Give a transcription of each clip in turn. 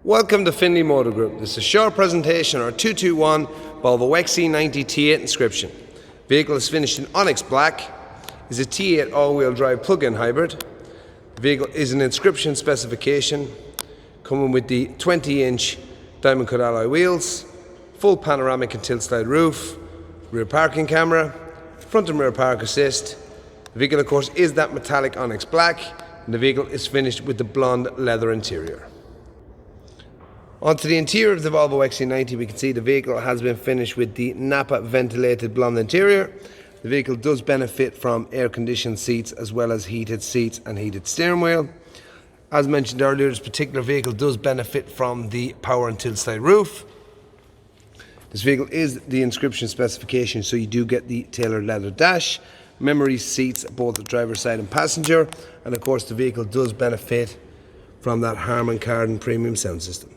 Welcome to Finlay Motor Group. This is a short presentation on our 221 Volvo XC90 T8 Inscription. Vehicle is finished in onyx black. Is a T8 all-wheel drive plug-in hybrid. The vehicle is an Inscription specification, coming with the 20-inch diamond cut alloy wheels, full panoramic and tilt-slide roof, rear parking camera, front and rear park assist. The vehicle, of course, is that metallic onyx black, and the vehicle is finished with the blonde leather interior. Onto the interior of the Volvo XC90, we can see the vehicle has been finished with the Nappa ventilated blonde interior. The vehicle does benefit from air-conditioned seats as well as heated seats and heated steering wheel. As mentioned earlier, this particular vehicle does benefit from the power and tilt-slide roof. This vehicle is the Inscription specification, so you do get the tailored leather dash, memory seats both the driver's side and passenger, and of course the vehicle does benefit from that Harman Kardon premium sound system.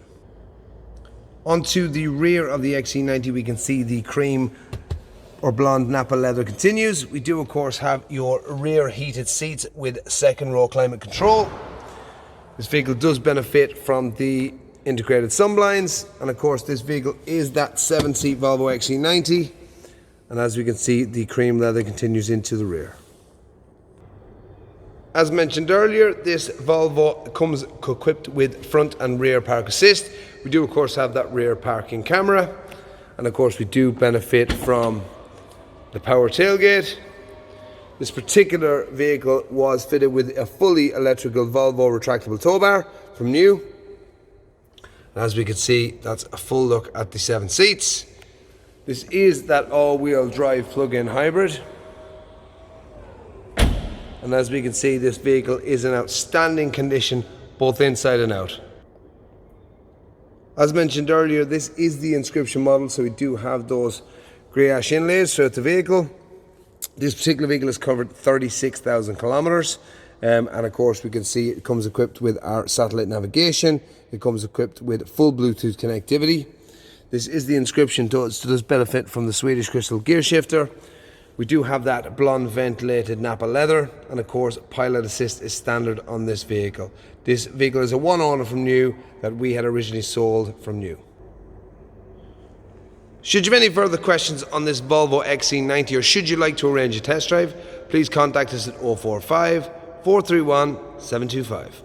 Onto the rear of the XC90, we can see the cream or blonde Nappa leather continues. We do of course have your rear heated seats with second row climate control. This vehicle does benefit from the integrated sunblinds, and of course this vehicle is that 7-seat Volvo XC90, and as we can see, the cream leather continues into the rear. As mentioned earlier, this Volvo comes equipped with front and rear park assist. We do of course have that rear parking camera, and of course we do benefit from the power tailgate. This particular vehicle was fitted with a fully electrical Volvo retractable tow bar from new. And as we can see, that's a full look at the 7 seats. This is that all-wheel drive plug-in hybrid. And as we can see, this vehicle is in outstanding condition, both inside and out. As mentioned earlier, this is the Inscription model, so we do have those grey ash inlays throughout the vehicle. This particular vehicle has covered 36,000 kilometers, and of course we can see it comes equipped with our satellite navigation. It comes equipped with full Bluetooth connectivity. This is the Inscription, does benefit from the Swedish crystal gear shifter. We do have that blonde ventilated Nappa leather, and of course pilot assist is standard on this vehicle. This vehicle is a one owner from new that we had originally sold from new. Should you have any further questions on this Volvo XC90, or should you like to arrange a test drive, please contact us at 045 431 725.